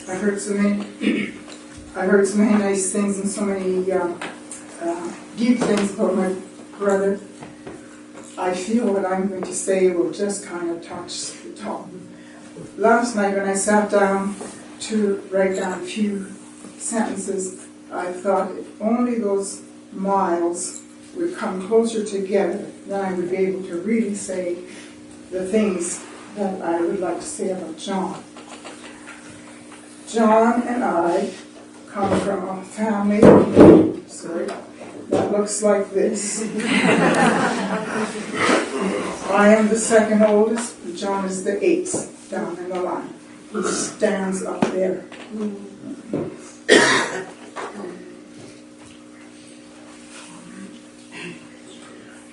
I've heard so many nice things and so many deep things about my brother. I feel what I'm going to say will just kind of touch the top. Last night when I sat down to write down a few sentences, I thought if only those miles would come closer together, then I would be able to really say the things that I would like to say about John. John and I come from a family, that looks like this. I am the second oldest, John is the eighth down in the line. He stands up there.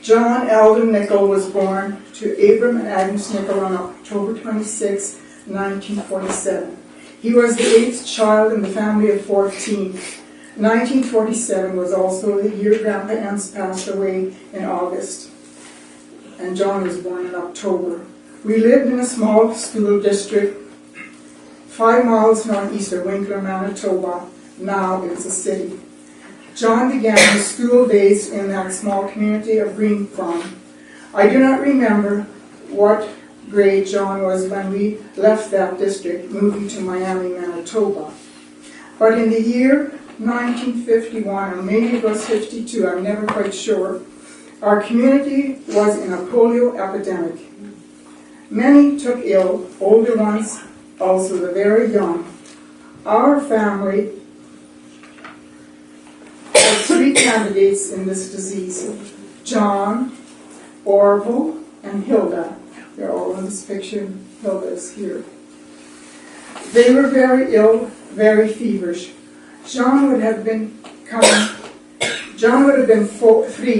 John Alden Nicol was born to Abram and Agnes Nicol on October 26, 1947. He was the eighth child in the family of 14. 1947 was also the year Grandpa Ence passed away in August, and John was born in October. We lived in a small school district 5 miles northeast of Winkler, Manitoba. Now it's a city. John began his school days in that small community of Green Farm. I do not remember what grade John was when we left that district, moving to Miami, Manitoba. But in the year 1951, or maybe it was 52, I'm never quite sure, our community was in a polio epidemic. Many took ill, older ones, also the very young. Our family had 3 candidates in this disease: John, Orville, and Hilda. They're all in this picture. Hilda is here. They were very ill, very feverish. John would have been 3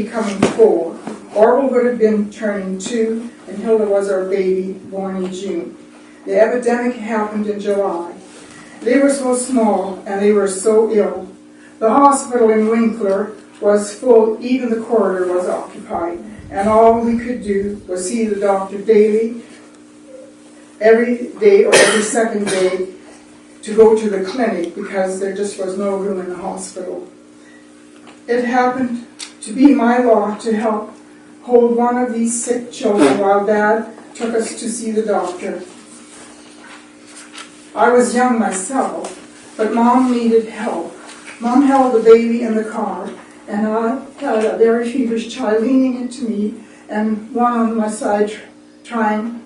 coming 4. Orville would have been turning 2, and Hilda was our baby, born in June. The epidemic happened in July. They were so small, and they were so ill. The hospital in Winkler was full, even the corridor was occupied, and all we could do was see the doctor daily, every day or every second day, to go to the clinic because there just was no room in the hospital. It happened to be my lot to help hold one of these sick children while Dad took us to see the doctor. I was young myself, but Mom needed help. Mom held the baby in the car, and I had a very feverish child leaning into me and one on my side trying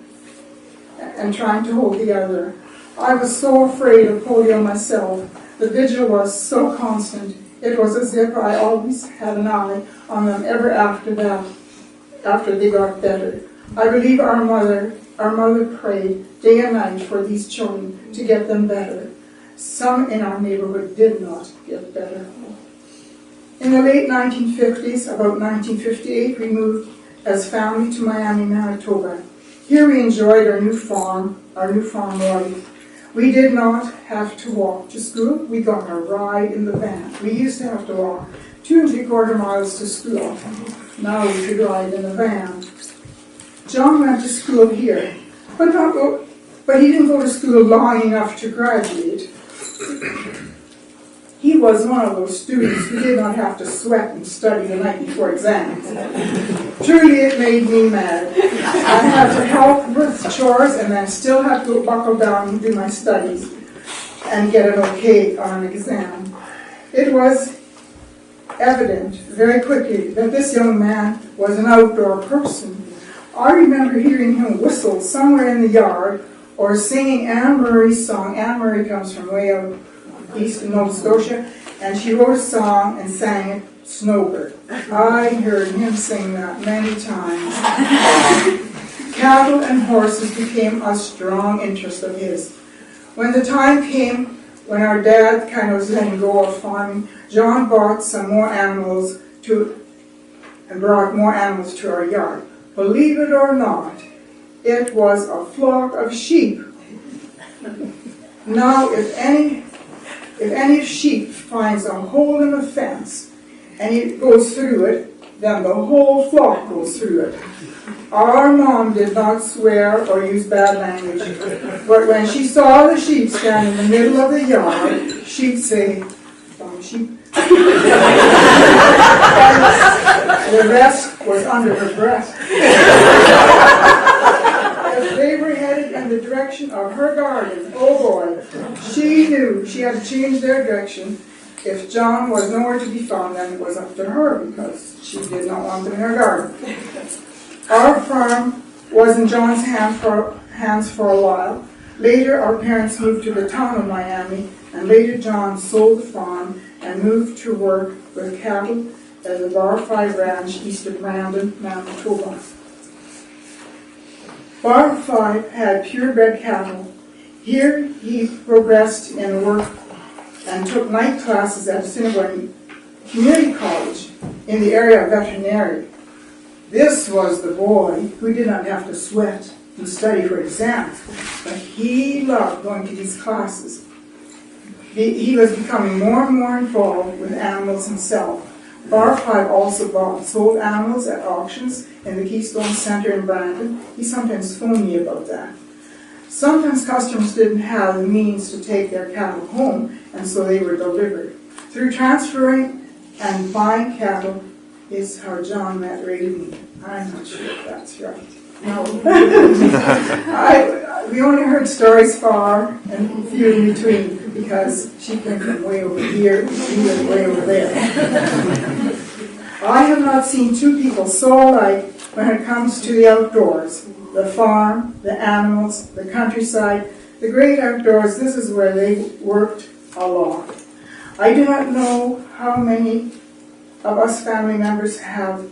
to hold the other. I was so afraid of polio myself. The vigil was so constant. It was as if I always had an eye on them ever after that, after they got better. I believe our mother prayed day and night for these children to get them better. Some in our neighborhood did not get better. In the late 1950s, about 1958, we moved as family to Miami, Manitoba. Here we enjoyed our new farm life. We did not have to walk to school. We got a ride in the van. We used to have to walk 2 3/4 miles to school. Now we could ride in the van. John went to school here, but he didn't go to school long enough to graduate. He was one of those students who did not have to sweat and study the night before exams. Truly, it made me mad. I had to help with chores and then still had to buckle down and do my studies and get an okay on an exam. It was evident very quickly that this young man was an outdoor person. I remember hearing him whistle somewhere in the yard or singing Anne Murray's song. Anne Murray comes from way out east in Nova Scotia, and she wrote a song and sang it, Snowbird. I heard him sing that many times. Cattle and horses became a strong interest of his. When the time came when our dad kind of was letting go of farming, John brought some more animals brought more animals to our yard. Believe it or not, it was a flock of sheep. Now, if any sheep finds a hole in the fence and it goes through it, then the whole flock goes through it. Our mom did not swear or use bad language, but when she saw the sheep stand in the middle of the yard, she'd say, "Dumb sheep." The rest was under her breath. As they were headed in the direction of her garden, oh boy, she knew she had to change their direction. If John was nowhere to be found, then it was up to her, because she did not want them in her garden. Our farm was in John's hands for a while. Later, our parents moved to the town of Miami, and later John sold the farm and moved to work with cattle at the Bar 5 Ranch east of Brandon, Manitoba. Bar 5 had purebred cattle. Here he progressed in work and took night classes at Assiniboine Community College in the area of veterinary. This was the boy who did not have to sweat and study for exams, but he loved going to these classes. He was becoming more and more involved with animals himself. Bar 5 also bought and sold animals at auctions in the Keystone Center in Brandon. He sometimes phoned me about that. Sometimes customers didn't have the means to take their cattle home, and so they were delivered. Through transferring and buying cattle is how John met Raylene. I'm not sure if that's right. No. We only heard stories far and few in between, because she came from way over here and he was way over there. I have not seen two people so alike when it comes to the outdoors. The farm, the animals, the countryside, the great outdoors. This is where they worked a lot. I do not know how many of us family members have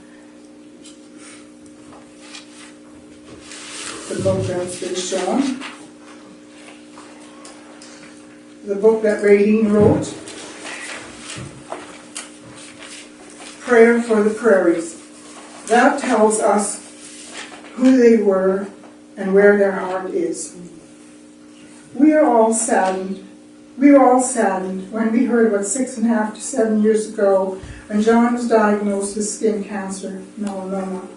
the book that's been shown. The book that Raylene wrote, Prayer for the Prairies. That tells us who they were and where their heart is. We were all saddened when we heard about 6.5 to 7 years ago when John was diagnosed with skin cancer, melanoma.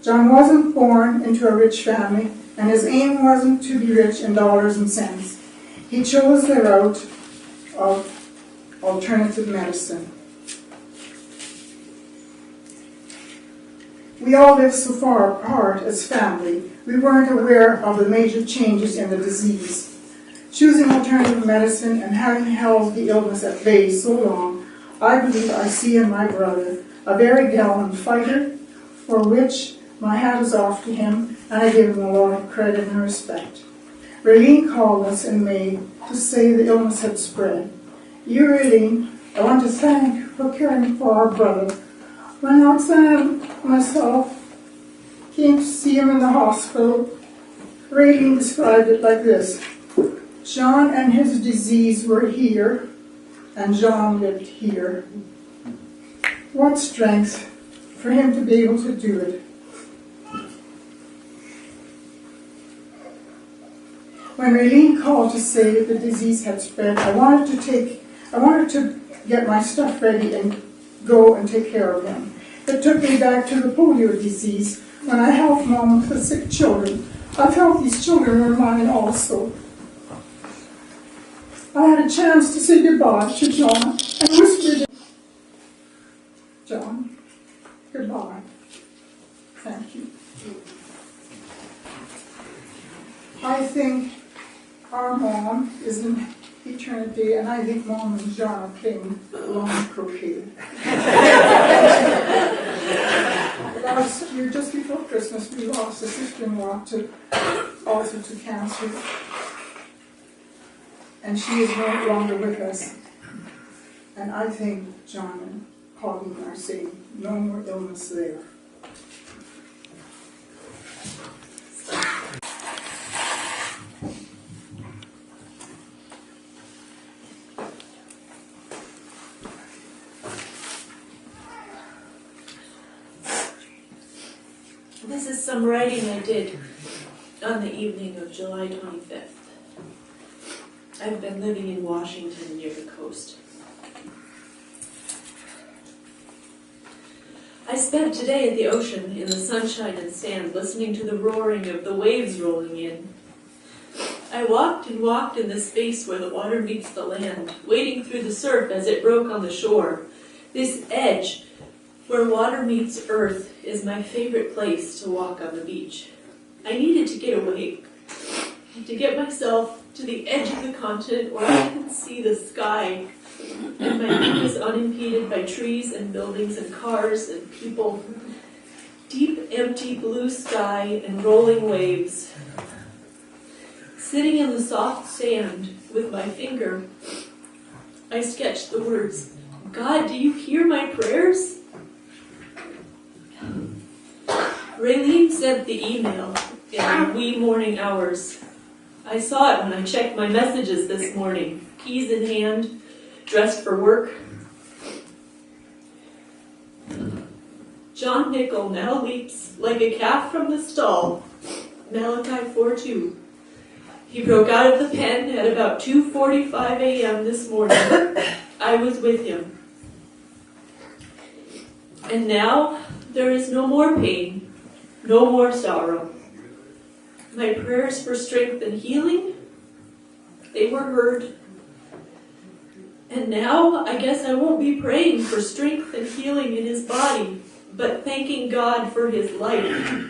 John wasn't born into a rich family, and his aim wasn't to be rich in dollars and cents. He chose the route of alternative medicine. We all lived so far apart as family, we weren't aware of the major changes in the disease. Choosing alternative medicine and having held the illness at bay so long, I believe I see in my brother a very gallant fighter, for which my hat is off to him, and I give him a lot of credit and respect. Raylene called us in May to say the illness had spread. You, Raylene, I want to thank you for caring for our brother. When Roxanne and myself came to see him in the hospital, Raylene described it like this. John and his disease were here, and John lived here. What strength for him to be able to do it. When Raylene called to say that the disease had spread, I wanted to get my stuff ready and go and take care of him. It took me back to the polio disease when I helped Mom with the sick children. I felt these children were mine also. I had a chance to say goodbye to John and whispered, John, goodbye. Thank you. I think our mom is in eternity, and I think Mom and John are playing lawn croquet. Last year, just before Christmas, we lost a sister-in-law also to cancer, and she is no longer with us. And I think John and Pauline are saying, no more illness there. This is some writing I did on the evening of July 25th. I've been living in Washington near the coast. I spent today at the ocean in the sunshine and sand, listening to the roaring of the waves rolling in. I walked and walked in the space where the water meets the land, wading through the surf as it broke on the shore. This edge, where water meets earth, is my favorite place to walk on the beach. I needed to get away, to get myself to the edge of the continent where I can see the sky, and my view is unimpeded by trees and buildings and cars and people. Deep, empty blue sky and rolling waves. Sitting in the soft sand with my finger, I sketched the words, "God, do you hear my prayers?" Raylene sent the email in the wee morning hours. I saw it when I checked my messages this morning, keys in hand, dressed for work. John Nickel now leaps like a calf from the stall. Malachi 4:2. He broke out of the pen at about 2:45 a.m. this morning. I was with him. And now there is no more pain, no more sorrow. My prayers for strength and healing, they were heard. And now I guess I won't be praying for strength and healing in his body, but thanking God for his life.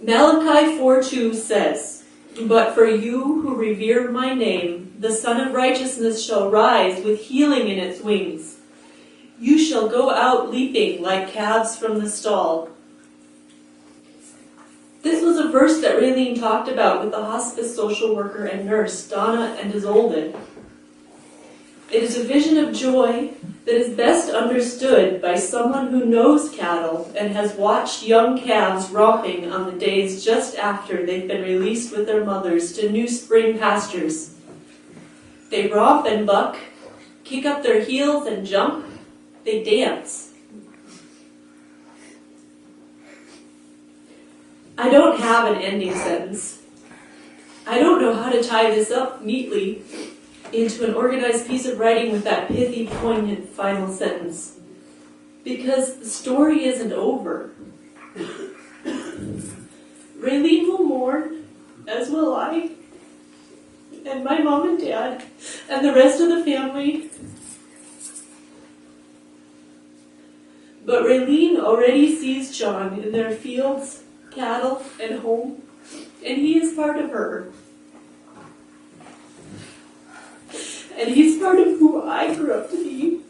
Malachi 4:2 says, "But for you who revere my name, the Son of Righteousness shall rise with healing in its wings. You shall go out leaping like calves from the stall." This was a verse that Raylene talked about with the hospice social worker and nurse, Donna and Isolde. It is a vision of joy that is best understood by someone who knows cattle and has watched young calves romping on the days just after they've been released with their mothers to new spring pastures. They romp and buck, kick up their heels and jump. They dance. I don't have an ending sentence. I don't know how to tie this up neatly into an organized piece of writing with that pithy, poignant final sentence. Because the story isn't over. Raylene will mourn, as will I, and my mom and dad, and the rest of the family. But Raylene already sees John in their fields, cattle, and home, and he is part of her. And he's part of who I grew up to be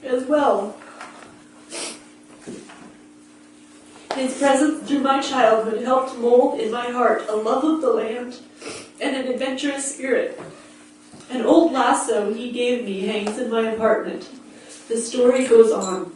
as well. His presence through my childhood helped mold in my heart a love of the land and an adventurous spirit. An old lasso he gave me hangs in my apartment. The story goes on.